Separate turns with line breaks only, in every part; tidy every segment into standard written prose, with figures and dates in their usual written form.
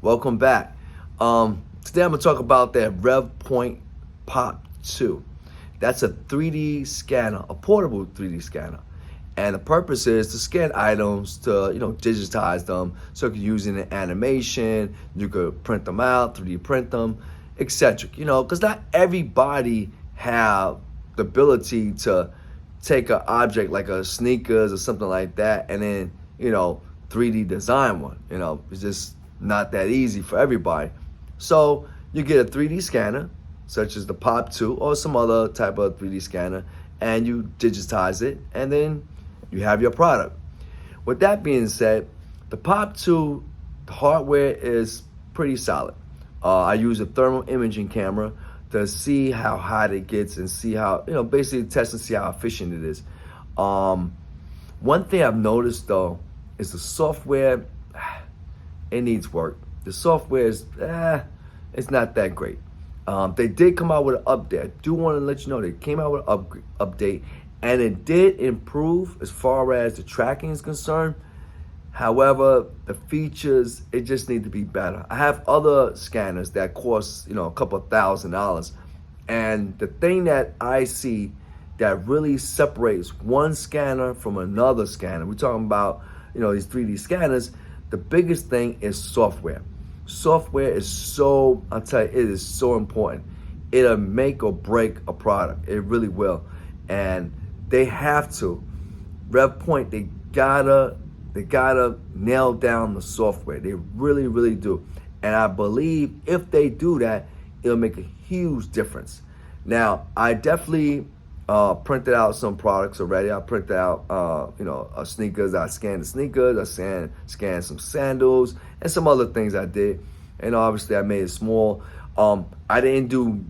Welcome back. Today I'm gonna talk about that RevoPoint Pop 2. That's a 3D scanner, a portable 3D scanner. And the purpose is to scan items to, digitize them so you can use it in animation, you could print them out, 3D print them, etc. Because not everybody have the ability to take an object like a sneakers or something like that and then, 3D design one. It's just not that easy for everybody. So you get a 3D scanner, such as the Pop 2 or some other type of 3D scanner, and you digitize it, and then you have your product. With that being said, the Pop 2 the hardware is pretty solid. I use a thermal imaging camera to see how hot it gets and see how, basically test and see how efficient it is. One thing I've noticed though is the software, it needs work. The software is, it's not that great. They did come out with an update. I do want to let you know they came out with an update, and it did improve as far as the tracking is concerned. However, the features, it just need to be better. I have other scanners that cost, a couple $1,000s. And the thing that I see that really separates one scanner from another scanner, we're talking about, these 3D scanners, the biggest thing is software. Software is so, I'll tell you, it is so important. It'll make or break a product. It really will. And they have to. RevoPoint, they gotta nail down the software. They really, really do. And I believe if they do that, it'll make a huge difference. Now, I definitely printed out some products already. I printed out, sneakers. I scanned the sneakers. I scanned some sandals and some other things I did. And obviously, I made it small. I didn't do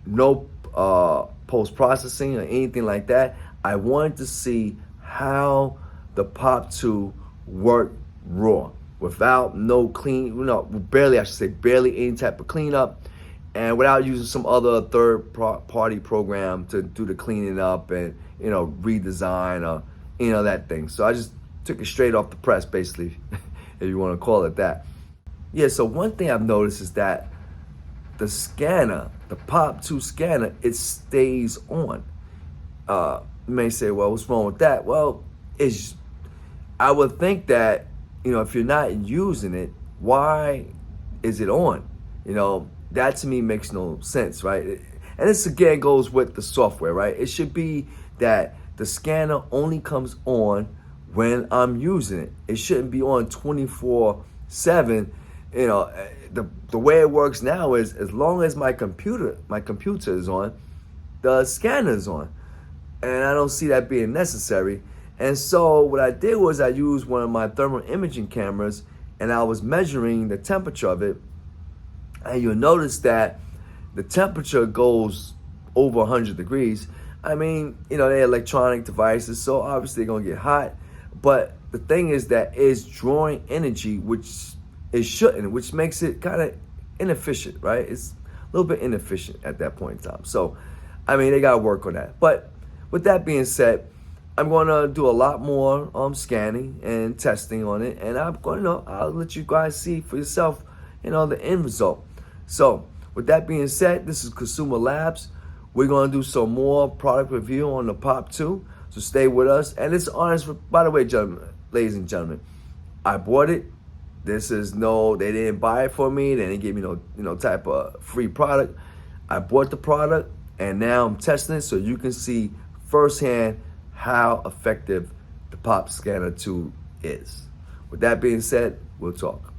no post-processing or anything like that. I wanted to see how the Pop 2 worked raw, without no clean, barely any type of cleanup, and without using some other third-party program to do the cleaning up and, redesign or, that thing. So I just took it straight off the press, basically, if you want to call it that. Yeah, so one thing I've noticed is that the scanner, the Pop 2 scanner, it stays on. You may say, well, what's wrong with that? Well, I would think that, if you're not using it, why is it on? That to me makes no sense, right? And this again goes with the software, right? It should be that the scanner only comes on when I'm using it. It shouldn't be on 24/7. The way it works now is as long as my computer is on, the scanner is on. And I don't see that being necessary. And so what I did was I used one of my thermal imaging cameras, and I was measuring the temperature of it. And you'll notice that the temperature goes over 100 degrees. I mean, they're electronic devices, so obviously they're gonna get hot. But the thing is that it's drawing energy, which it shouldn't, which makes it kind of inefficient, right? It's a little bit inefficient at that point in time. So, I mean, they gotta work on that. But with that being said, I'm gonna do a lot more scanning and testing on it, and I'll let you guys see for yourself, the end result. So, with that being said, this is Consumer Labs. We're gonna do some more product review on the Pop 2, so stay with us. And it's honest, by the way, ladies and gentlemen, I bought it. They didn't buy it for me. They didn't give me no type of free product. I bought the product, and now I'm testing it so you can see firsthand how effective the Pop Scanner 2 is. With that being said, we'll talk.